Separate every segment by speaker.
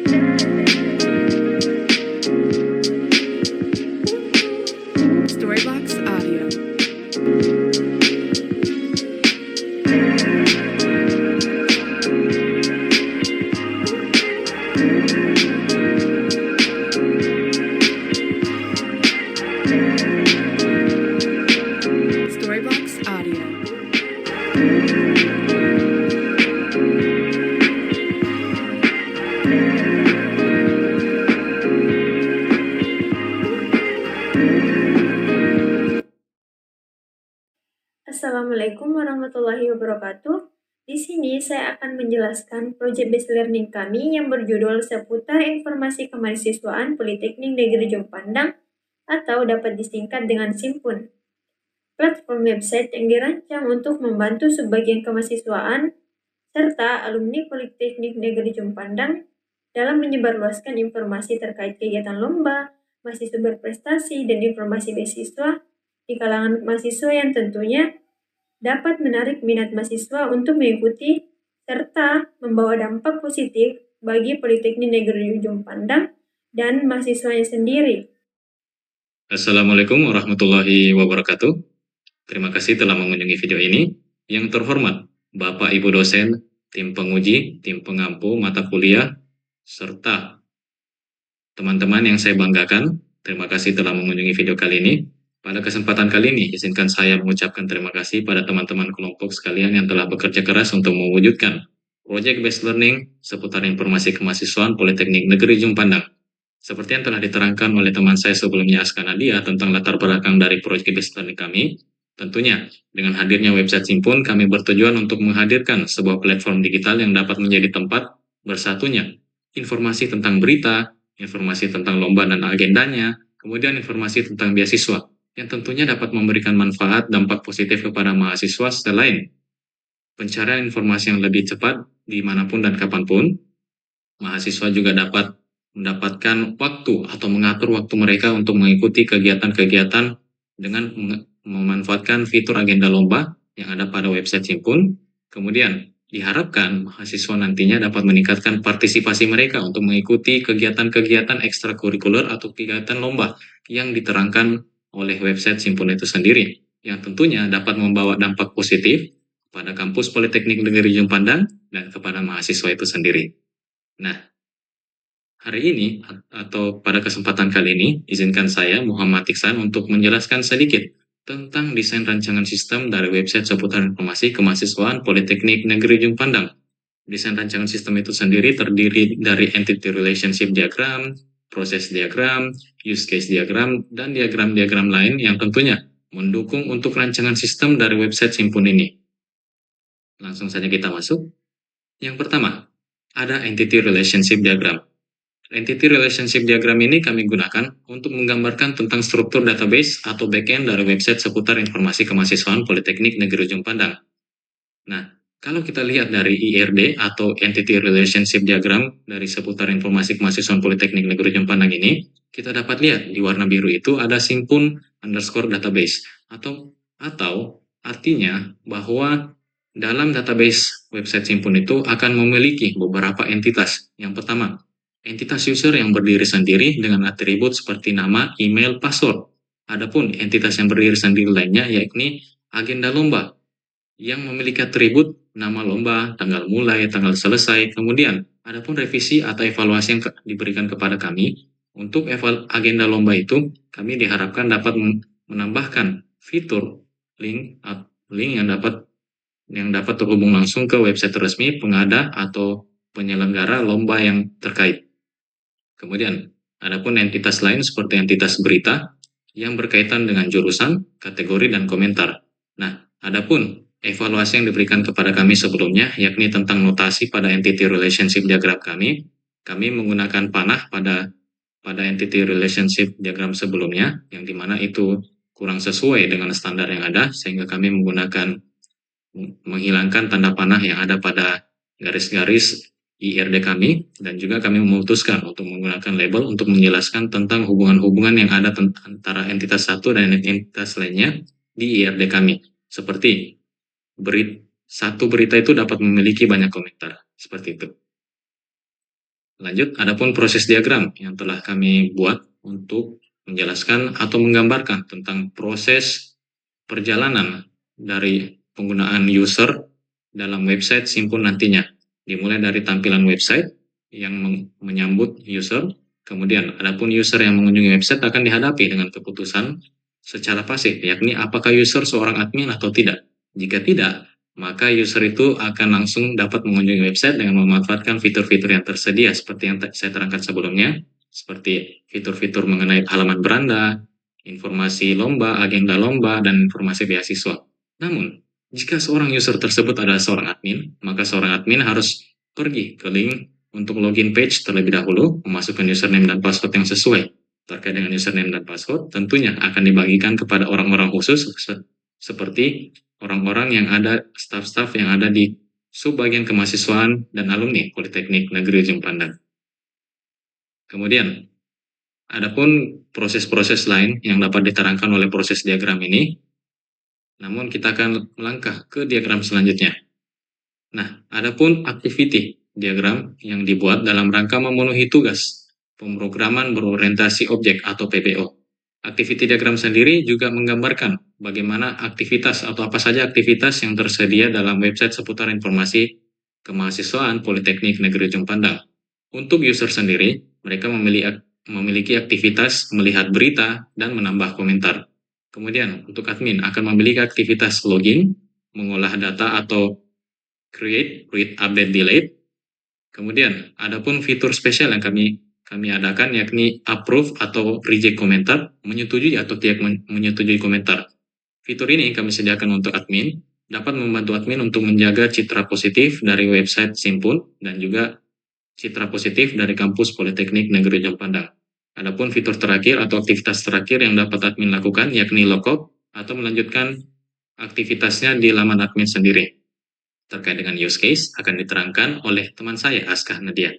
Speaker 1: Storybox Audio. Storybox Audio.
Speaker 2: Assalamualaikum warahmatullahi wabarakatuh. Di sini saya akan menjelaskan project based learning kami yang berjudul seputar informasi kemahasiswaan Politeknik Negeri Jompandang atau dapat disingkat dengan Simpun. Platform website yang dirancang untuk membantu sebagian kemahasiswaan serta alumni Politeknik Negeri Jompandang dalam menyebarluaskan informasi terkait kegiatan lomba, mahasiswa berprestasi, dan informasi beasiswa di kalangan mahasiswa yang tentunya dapat menarik minat mahasiswa untuk mengikuti serta membawa dampak positif bagi Politeknik Negeri Jompandang dan mahasiswanya sendiri.
Speaker 3: Assalamualaikum warahmatullahi wabarakatuh. Terima kasih telah mengunjungi video ini. Yang terhormat, Bapak Ibu dosen, tim penguji, tim pengampu mata kuliah, serta teman-teman yang saya banggakan, terima kasih telah mengunjungi video kali ini. Pada kesempatan kali ini, izinkan saya mengucapkan terima kasih pada teman-teman kelompok sekalian yang telah bekerja keras untuk mewujudkan Project Based Learning seputar informasi kemahasiswaan Politeknik Negeri Jompandang. Seperti yang telah diterangkan oleh teman saya sebelumnya, Aska Nadia, tentang latar belakang dari Project Based Learning kami, tentunya dengan hadirnya website Simpun, kami bertujuan untuk menghadirkan sebuah platform digital yang dapat menjadi tempat bersatunya informasi tentang berita, informasi tentang lomba dan agendanya, kemudian informasi tentang beasiswa, yang tentunya dapat memberikan manfaat dampak positif kepada mahasiswa selain pencarian informasi yang lebih cepat dimanapun dan kapanpun. Mahasiswa juga dapat mendapatkan waktu atau mengatur waktu mereka untuk mengikuti kegiatan-kegiatan dengan memanfaatkan fitur agenda lomba yang ada pada website Simpun. Kemudian diharapkan mahasiswa nantinya dapat meningkatkan partisipasi mereka untuk mengikuti kegiatan-kegiatan ekstrakurikuler atau kegiatan lomba yang diterangkan oleh website Simpun itu sendiri, yang tentunya dapat membawa dampak positif pada kampus Politeknik Negeri Jompandang dan kepada mahasiswa itu sendiri. Nah, hari ini atau pada kesempatan kali ini, izinkan saya Muhammad Iksan untuk menjelaskan sedikit tentang desain rancangan sistem dari website seputar informasi kemahasiswaan Politeknik Negeri Jompandang. Desain rancangan sistem itu sendiri terdiri dari entity relationship diagram, proses diagram, use case diagram, dan diagram-diagram lain yang tentunya mendukung untuk rancangan sistem dari website Simpun ini. Langsung saja kita masuk. Yang pertama, ada entity relationship diagram. Entity relationship diagram ini kami gunakan untuk menggambarkan tentang struktur database atau backend dari website seputar informasi kemahasiswaan Politeknik Negeri Jompandang. Nah, kalau kita lihat dari IRD atau Entity Relationship Diagram dari seputar informasi kemahasiswaan Politeknik Negeri Jompandang ini, kita dapat lihat di warna biru itu ada simpun_database atau artinya bahwa dalam database website Simpun itu akan memiliki beberapa entitas. Yang pertama, entitas user yang berdiri sendiri dengan atribut seperti nama, email, password. Adapun entitas yang berdiri sendiri lainnya yakni agenda lomba yang memiliki atribut nama lomba, tanggal mulai, tanggal selesai. Kemudian, adapun revisi atau evaluasi yang diberikan kepada kami untuk agenda lomba itu, kami diharapkan dapat menambahkan fitur link yang dapat terhubung langsung ke website resmi pengada atau penyelenggara lomba yang terkait. Kemudian, adapun entitas lain seperti entitas berita yang berkaitan dengan jurusan, kategori, dan komentar. Nah, adapun evaluasi yang diberikan kepada kami sebelumnya, yakni tentang notasi pada entity relationship diagram kami menggunakan panah pada entity relationship diagram sebelumnya, yang dimana itu kurang sesuai dengan standar yang ada, sehingga kami menghilangkan tanda panah yang ada pada garis-garis IRD kami, dan juga kami memutuskan untuk menggunakan label untuk menjelaskan tentang hubungan-hubungan yang ada antara entitas satu dan entitas lainnya di IRD kami. Seperti satu berita itu dapat memiliki banyak komentar, seperti itu. Lanjut, adapun proses diagram yang telah kami buat untuk menjelaskan atau menggambarkan tentang proses perjalanan dari penggunaan user dalam website Simpun nantinya. Dimulai dari tampilan website yang menyambut user, kemudian adapun user yang mengunjungi website akan dihadapi dengan keputusan secara pasif, yakni apakah user seorang admin atau tidak. Jika tidak, maka user itu akan langsung dapat mengunjungi website dengan memanfaatkan fitur-fitur yang tersedia seperti yang saya terangkan sebelumnya, seperti fitur-fitur mengenai halaman beranda, informasi lomba, agenda lomba, dan informasi beasiswa. Namun, jika seorang user tersebut adalah seorang admin, maka seorang admin harus pergi ke link untuk login page terlebih dahulu, memasukkan username dan password yang sesuai. Terkait dengan username dan password, tentunya akan dibagikan kepada orang-orang khusus seperti orang-orang yang ada, staf-staf yang ada di subbagian kemahasiswaan dan alumni Politeknik Negeri Ujung Pandang. Kemudian, adapun proses-proses lain yang dapat diterangkan oleh proses diagram ini, namun kita akan melangkah ke diagram selanjutnya. Nah, adapun activity diagram yang dibuat dalam rangka memenuhi tugas pemrograman berorientasi objek atau PBO. Activity diagram sendiri juga menggambarkan bagaimana aktivitas atau apa saja aktivitas yang tersedia dalam website seputar informasi kemahasiswaan Politeknik Negeri Ujung Pandang. Untuk user sendiri, mereka memiliki aktivitas melihat berita dan menambah komentar. Kemudian, untuk admin akan memiliki aktivitas login, mengolah data atau create, read, update, delete. Kemudian, adapun fitur spesial yang kami adakan yakni approve atau reject komentar, menyetujui atau tidak menyetujui komentar. Fitur ini kami sediakan untuk admin, dapat membantu admin untuk menjaga citra positif dari website Simpun dan juga citra positif dari kampus Politeknik Negeri Ujung Pandang. Adapun fitur terakhir atau aktivitas terakhir yang dapat admin lakukan yakni logout atau melanjutkan aktivitasnya di laman admin sendiri. Terkait dengan use case akan diterangkan oleh teman saya, Askah Nadia.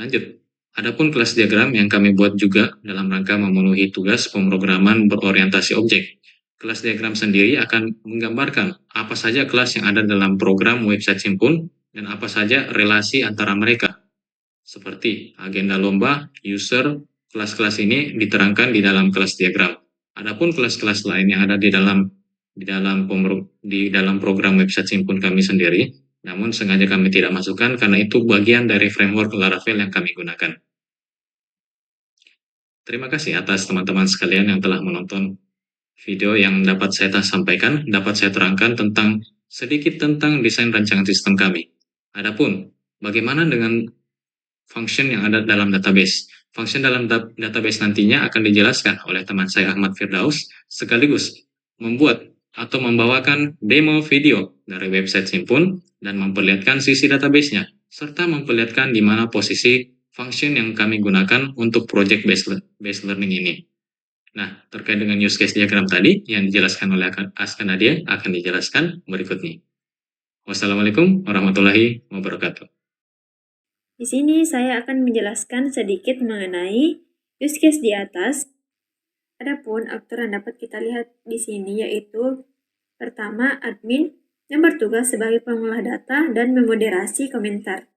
Speaker 3: Lanjut, adapun kelas diagram yang kami buat juga dalam rangka memenuhi tugas pemrograman berorientasi objek. Kelas diagram sendiri akan menggambarkan apa saja kelas yang ada dalam program website Simpun dan apa saja relasi antara mereka. Seperti agenda lomba, user, kelas-kelas ini diterangkan di dalam kelas diagram. Adapun kelas-kelas lain yang ada di dalam program website Simpun kami sendiri, namun sengaja kami tidak masukkan karena itu bagian dari framework Laravel yang kami gunakan. Terima kasih atas teman-teman sekalian yang telah menonton video yang dapat saya sampaikan, dapat saya terangkan sedikit tentang desain rancangan sistem kami. Adapun bagaimana dengan function yang ada dalam database? Function dalam database nantinya akan dijelaskan oleh teman saya Ahmad Firdaus, sekaligus membuat atau membawakan demo video dari website Simpun dan memperlihatkan sisi database-nya, serta memperlihatkan di mana posisi function yang kami gunakan untuk project based learning ini. Nah, terkait dengan use case diagram tadi yang dijelaskan oleh Askah Nadia akan dijelaskan berikut ini. Wassalamualaikum warahmatullahi wabarakatuh.
Speaker 2: Di sini saya akan menjelaskan sedikit mengenai use case di atas. Adapun aktor yang dapat kita lihat di sini yaitu pertama admin yang bertugas sebagai pengolah data dan memoderasi komentar.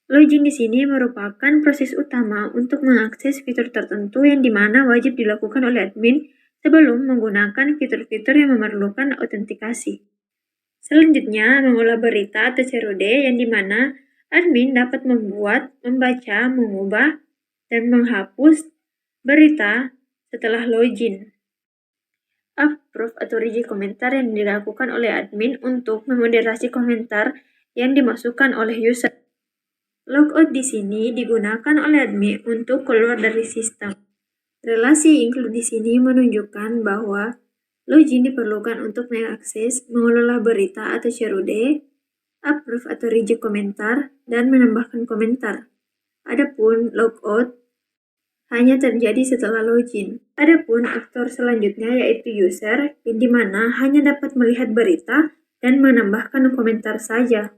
Speaker 2: Login di sini merupakan proses utama untuk mengakses fitur tertentu yang dimana wajib dilakukan oleh admin sebelum menggunakan fitur-fitur yang memerlukan autentikasi. Selanjutnya, mengolah berita atau CRUD yang dimana admin dapat membuat, membaca, mengubah, dan menghapus berita setelah login. Approve atau reject komentar yang dilakukan oleh admin untuk memoderasi komentar yang dimasukkan oleh user. Logout di sini digunakan oleh admin untuk keluar dari sistem. Relasi include di sini menunjukkan bahwa login diperlukan untuk mengakses, mengelola berita atau CRUD, approve atau reject komentar, dan menambahkan komentar. Adapun logout hanya terjadi setelah login. Adapun aktor selanjutnya yaitu user, yang dimana hanya dapat melihat berita dan menambahkan komentar saja.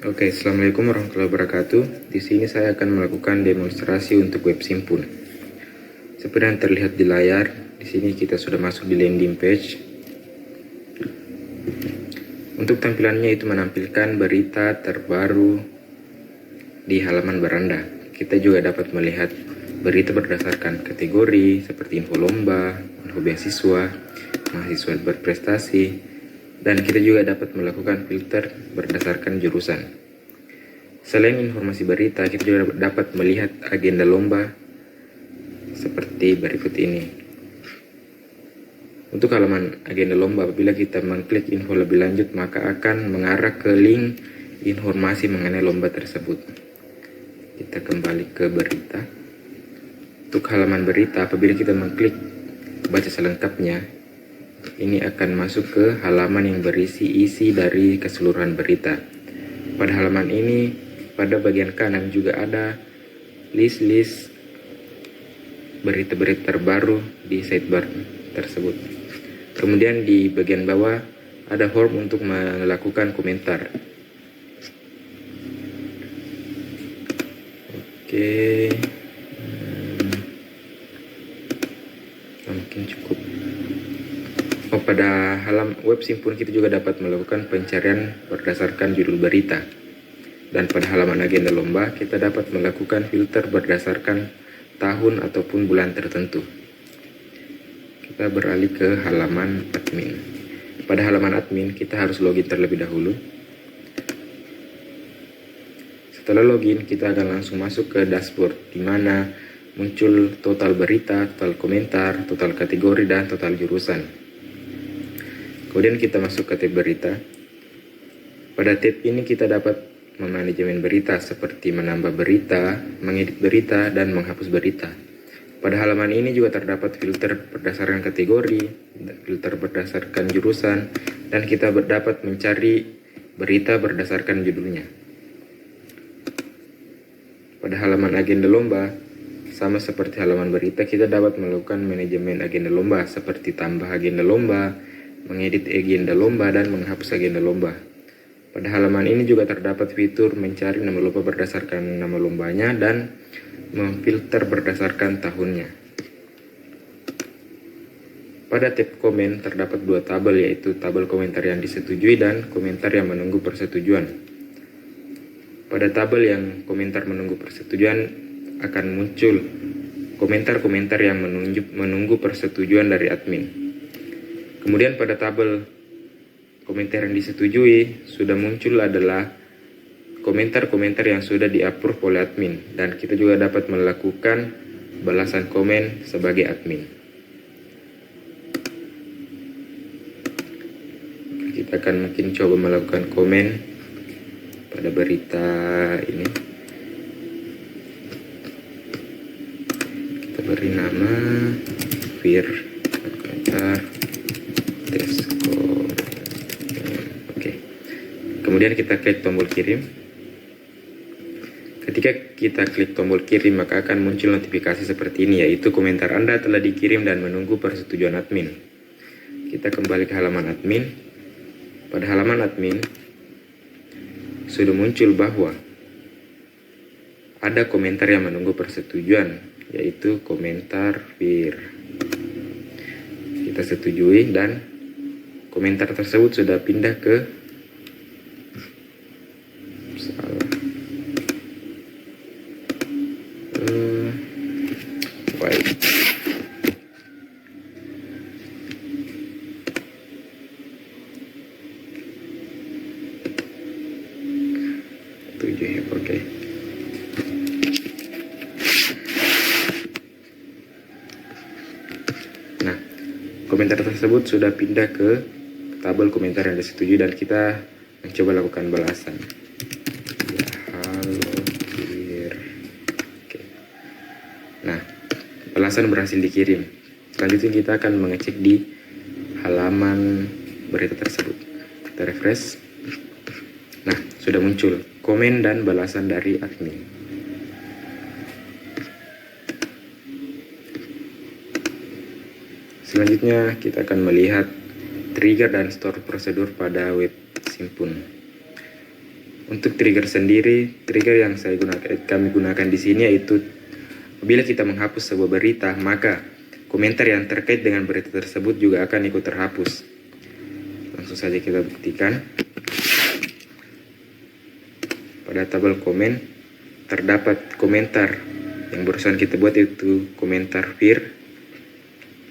Speaker 4: Oke, Assalamualaikum warahmatullahi wabarakatuh. Di sini saya akan melakukan demonstrasi untuk web Simpun. Seperti yang terlihat di layar, di sini kita sudah masuk di landing page. Untuk tampilannya itu menampilkan berita terbaru di halaman beranda. Kita juga dapat melihat berita berdasarkan kategori seperti info lomba, info beasiswa, mahasiswa berprestasi, dan kita juga dapat melakukan filter berdasarkan jurusan. Selain informasi berita, kita juga dapat melihat agenda lomba seperti berikut ini. Untuk halaman agenda lomba, apabila kita mengklik info lebih lanjut, maka akan mengarah ke link informasi mengenai lomba tersebut. Kita kembali ke berita. Untuk halaman berita, apabila kita mengklik baca selengkapnya, ini akan masuk ke halaman yang berisi isi dari keseluruhan berita. Pada halaman ini, pada bagian kanan juga ada list-list berita-berita terbaru di sidebar tersebut. Kemudian di bagian bawah ada form untuk melakukan komentar. Oke, mungkin cukup. Pada halaman web Simpun kita juga dapat melakukan pencarian berdasarkan judul berita. Dan pada halaman agenda lomba kita dapat melakukan filter berdasarkan tahun ataupun bulan tertentu. Kita beralih ke halaman admin. Pada halaman admin kita harus login terlebih dahulu. Setelah login kita akan langsung masuk ke dashboard di mana muncul total berita, total komentar, total kategori, dan total jurusan. Kemudian kita masuk ke tab berita. Pada tab ini kita dapat memanajemen berita seperti menambah berita, mengedit berita, dan menghapus berita. Pada halaman ini juga terdapat filter berdasarkan kategori, filter berdasarkan jurusan, dan kita dapat mencari berita berdasarkan judulnya. Pada halaman agenda lomba, sama seperti halaman berita, kita dapat melakukan manajemen agenda lomba seperti tambah agenda lomba, mengedit agenda lomba, dan menghapus agenda lomba. Pada halaman ini juga terdapat fitur mencari nama lomba berdasarkan nama lombanya dan memfilter berdasarkan tahunnya. Pada tab komen terdapat dua tabel, yaitu tabel komentar yang disetujui dan komentar yang menunggu persetujuan. Pada tabel yang komentar menunggu persetujuan akan muncul komentar-komentar yang menunggu persetujuan dari admin. Kemudian pada tabel komentar yang disetujui sudah muncul adalah komentar-komentar yang sudah di-approve oleh admin, dan kita juga dapat melakukan balasan komen sebagai admin. Kita akan mungkin coba melakukan komen pada berita ini. Kita beri nama Fir komentar Tesco. Oke. Kemudian kita klik tombol kirim. Ketika kita klik tombol kirim, maka akan muncul notifikasi seperti ini, yaitu komentar Anda telah dikirim dan menunggu persetujuan admin. Kita kembali ke halaman admin. Pada halaman admin, sudah muncul bahwa ada komentar yang menunggu persetujuan, yaitu komentar Fir. Kita setujui dan komentar tersebut sudah pindah ke Oke. Nah, komentar tersebut sudah pindah ke tabel komentar yang disetujui dan kita mencoba lakukan balasan. Ya, halo Fir. Oke. Nah, balasan berhasil dikirim. Selanjutnya kita akan mengecek di halaman berita tersebut. Kita refresh. Nah, sudah muncul komen dan balasan dari admin. Selanjutnya kita akan melihat trigger dan store prosedur pada web Simpun. Untuk trigger sendiri, trigger yang kami gunakan di sini yaitu apabila kita menghapus sebuah berita, maka komentar yang terkait dengan berita tersebut juga akan ikut terhapus. Langsung saja kita buktikan. Pada tabel komen, terdapat komentar yang barusan kita buat, itu komentar Fir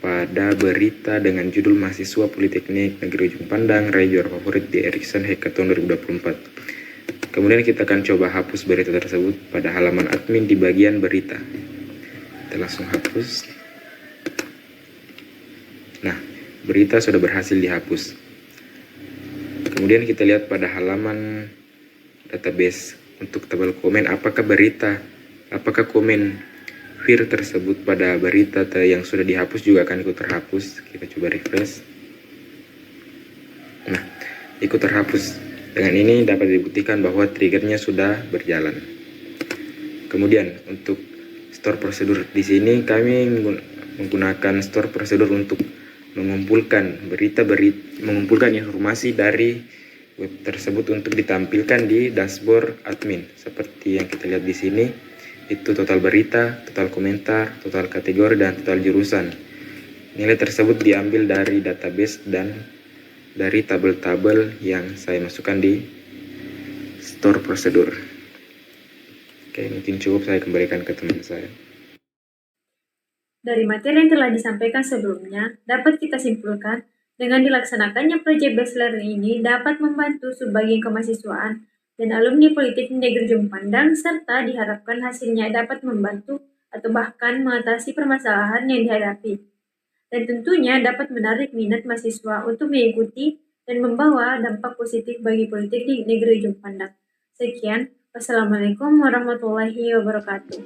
Speaker 4: pada berita dengan judul Mahasiswa Politeknik Negeri Ujung Pandang raih juara favorit di Ericsson Hackathon 2024. Kemudian kita akan coba hapus berita tersebut pada halaman admin di bagian berita. Kita langsung hapus. Nah, berita sudah berhasil dihapus. Kemudian kita lihat pada halaman database untuk tabel komen, apakah komen Fir tersebut pada berita yang sudah dihapus juga akan ikut terhapus. Kita coba refresh. Nah, ikut terhapus. Dengan ini dapat dibuktikan bahwa triggernya sudah berjalan. Kemudian untuk store prosedur, di sini kami menggunakan store prosedur untuk mengumpulkan mengumpulkan informasi dari web tersebut untuk ditampilkan di dashboard admin. Seperti yang kita lihat di sini, itu total berita, total komentar, total kategori, dan total jurusan. Nilai tersebut diambil dari database dan dari tabel-tabel yang saya masukkan di store prosedur. Oke, mungkin cukup, saya kembalikan ke teman saya.
Speaker 2: Dari materi yang telah disampaikan sebelumnya, dapat kita simpulkan dengan dilaksanakannya Project Based Learning ini dapat membantu subbagian kemahasiswaan dan alumni Politeknik Negeri Ujung Pandang, serta diharapkan hasilnya dapat membantu atau bahkan mengatasi permasalahan yang dihadapi. Dan tentunya dapat menarik minat mahasiswa untuk mengikuti dan membawa dampak positif bagi Politeknik Negeri Ujung Pandang. Sekian, wassalamualaikum warahmatullahi wabarakatuh.